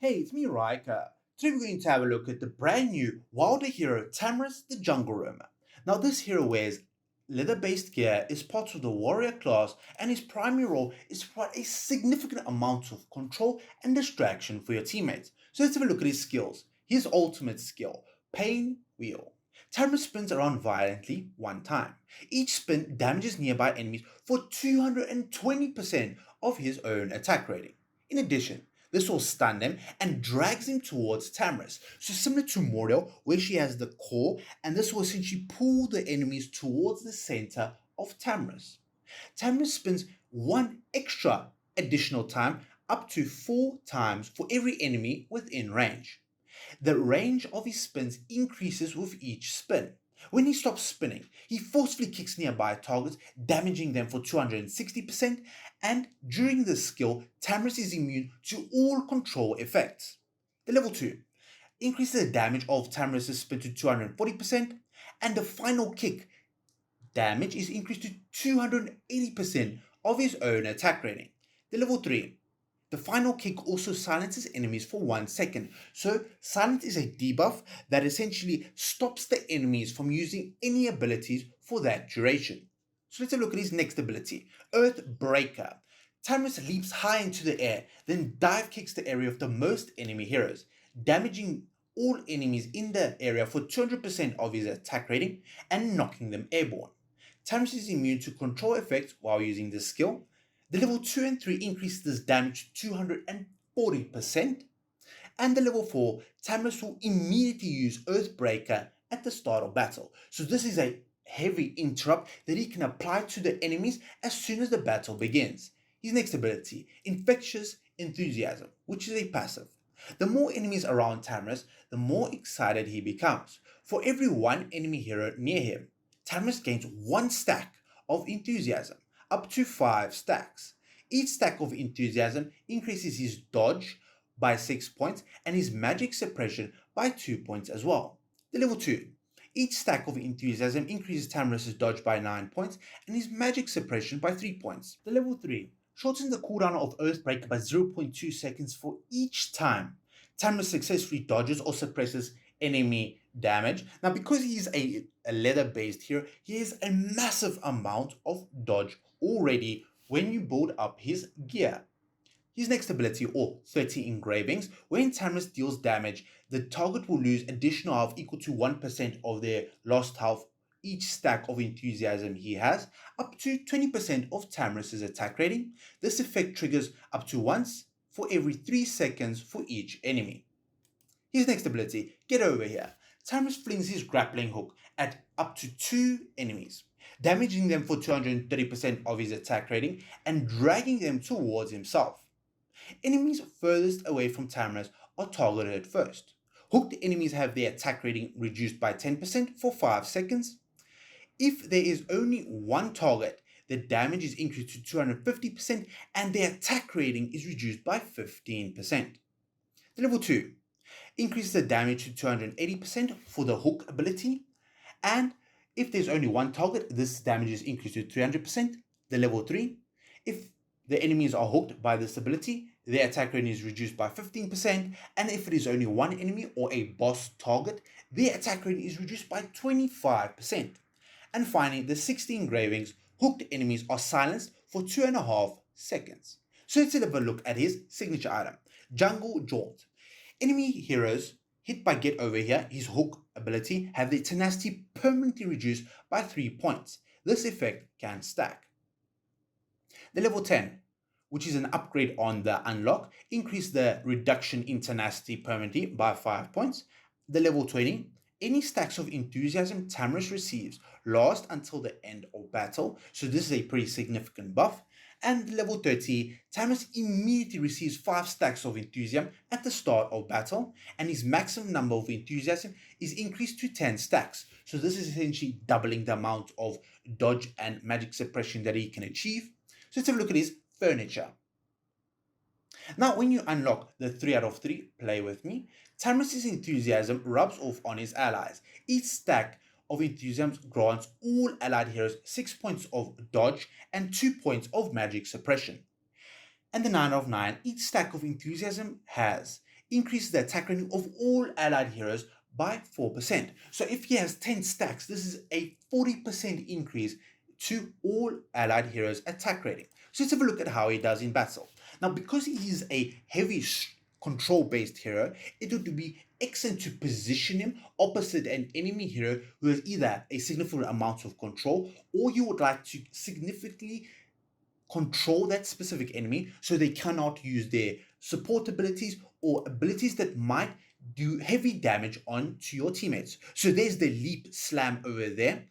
Hey, it's me, Riker. Today we're going to have a look at the brand new Wilder hero Tamrus the Jungleroamer. Now this hero wears leather-based gear, is part of the warrior class, and his primary role is to provide a significant amount of control and distraction for your teammates. So let's have a look at his skills. His ultimate skill, Pain Wheel. Tamrus spins around violently one time. Each spin damages nearby enemies for 220% of his own attack rating. In addition, this will stun them and drags him towards Tamrus. So similar to Moriel, where she has the core, and this will essentially pull the enemies towards the center of Tamrus. Tamrus spins one extra additional time, up to 4 times for every enemy within range. The range of his spins increases with each spin. When he stops spinning, he forcefully kicks nearby targets, damaging them for 260%, and during this skill, Tamrus is immune to all control effects. The level 2 increases the damage of Tamrus' spin to 240%, and the final kick damage is increased to 280% of his own attack rating. The level 3 the final kick also silences enemies for 1 second. So silence is a debuff that essentially stops the enemies from using any abilities for that duration. So let's have a look at his next ability, Earth Breaker. Tamrus leaps high into the air, then dive kicks the area of the most enemy heroes, damaging all enemies in the area for 200% of his attack rating and knocking them airborne. Tamrus is immune to control effects while using this skill. The level 2 and 3 increase this damage to 240%, and the level 4, Tamrus will immediately use Earthbreaker at the start of battle. So this is a heavy interrupt that he can apply to the enemies as soon as the battle begins. His next ability, Infectious Enthusiasm, which is a passive. The more enemies around Tamrus, the more excited he becomes. For every one enemy hero near him, Tamrus gains 1 stack of enthusiasm, up to 5 stacks. Each stack of enthusiasm increases his dodge by 6 points and his magic suppression by 2 points as well. The level 2. Each stack of enthusiasm increases Tamrus' dodge by 9 points and his magic suppression by 3 points. The level 3 shortens the cooldown of Earthbreaker by 0.2 seconds for each time Tamrus successfully dodges or suppresses enemy damage. Now, because he's a leather-based hero, he has a massive amount of dodge already when you build up his gear. His next ability, or 30 Engravings, when Tamrus deals damage, the target will lose additional health equal to 1% of their lost health each stack of enthusiasm he has, up to 20% of Tamrus' attack rating. This effect triggers up to once for every 3 seconds for each enemy. His next ability, Get Over Here. Tamrus flings his grappling hook at up to 2 enemies, damaging them for 230% of his attack rating and dragging them towards himself. Enemies furthest away from Tamrus are targeted first. Hooked enemies have their attack rating reduced by 10% for 5 seconds. If there is only one target, the damage is increased to 250% and the attack rating is reduced by 15%. The level 2 increases the damage to 280% for the hook ability, and if there's only one target, this damage is increased to 300%. The level 3, if the enemies are hooked by this ability, their attack rating is reduced by 15%, and if it is only one enemy or a boss target, their attack rating is reduced by 25%. And finally, the 60 Engravings, hooked enemies are silenced for 2.5 seconds. So let's have a look at his signature item, Jungle Jaunt. Enemy heroes hit by Get Over Here, his hook ability, have their tenacity permanently reduced by 3 points. This effect can stack. The level 10, which is an upgrade on the unlock, increase the reduction in tenacity permanently by 5 points. The level 20, any stacks of enthusiasm Tamrus receives last until the end of battle, so this is a pretty significant buff. And level 30, Tamrus immediately receives 5 stacks of enthusiasm at the start of battle, and his maximum number of enthusiasm is increased to 10 stacks. So this is essentially doubling the amount of dodge and magic suppression that he can achieve. So let's have a look at his furniture. Now, when you unlock the 3 out of 3, play with me, Tamrus' enthusiasm rubs off on his allies. Each stack of enthusiasm grants all allied heroes 6 points of dodge and 2 points of magic suppression. And the 9 out of 9, each stack of enthusiasm has increases the attack rating of all allied heroes by 4%. So if he has 10 stacks, this is a 40% increase to all allied heroes' attack rating. So let's have a look at how he does in battle. Now, because he is a heavy control-based hero, it would be excellent to position him opposite an enemy hero who has either a significant amount of control, or you would like to significantly control that specific enemy so they cannot use their support abilities or abilities that might do heavy damage onto your teammates. So there's the leap slam over there.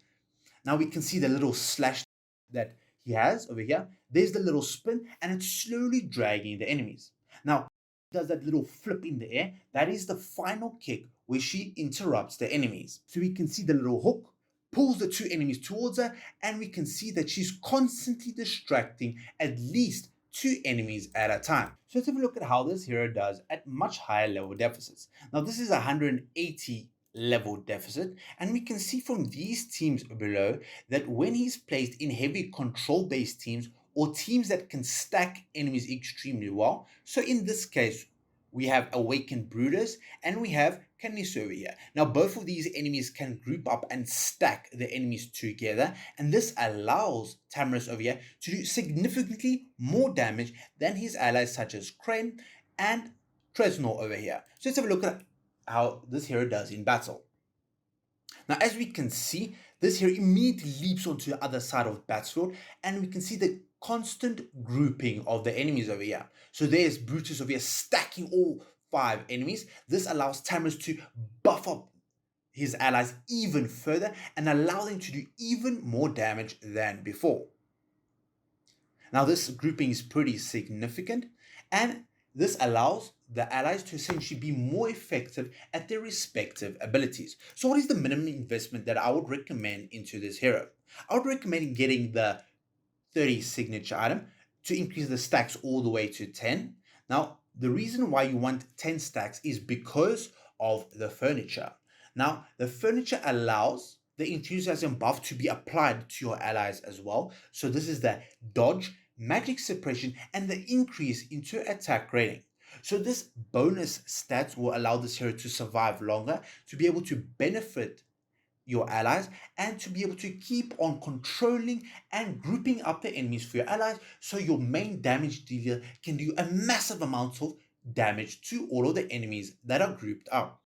Now we can see the little slash that he has over here. There's the little spin, and it's slowly dragging the enemies. Now, does that little flip in the air? That is the final kick where she interrupts the enemies. So we can see the little hook pulls the two enemies towards her, and we can see that she's constantly distracting at least two enemies at a time. So let's have a look at how this hero does at much higher level deficits. Now this is 180 level deficit, and we can see from these teams below that when he's placed in heavy control based teams or teams that can stack enemies extremely well, so in this case we have Awakened Brooders and we have Kanisu over here. Now both of these enemies can group up and stack the enemies together, and this allows Tamrus over here to do significantly more damage than his allies such as Crane and Tresnor over here. So let's have a look at how this hero does in battle. Now as we can see, this hero immediately leaps onto the other side of battlefield, and we can see the constant grouping of the enemies over here. So there's Brutus over here stacking all 5 enemies. This allows Tamrus to buff up his allies even further and allow them to do even more damage than before. Now this grouping is pretty significant, and this allows the allies to essentially be more effective at their respective abilities. So what is the minimum investment that I would recommend into this hero? I would recommend getting the 30 signature item to increase the stacks all the way to 10. Now, the reason why you want 10 stacks is because of the furniture. Now, the furniture allows the enthusiasm buff to be applied to your allies as well. So this is the dodge, magic suppression, and the increase into attack rating. So this bonus stats will allow this hero to survive longer, to be able to benefit your allies, and to be able to keep on controlling and grouping up the enemies for your allies, so your main damage dealer can do a massive amount of damage to all of the enemies that are grouped up.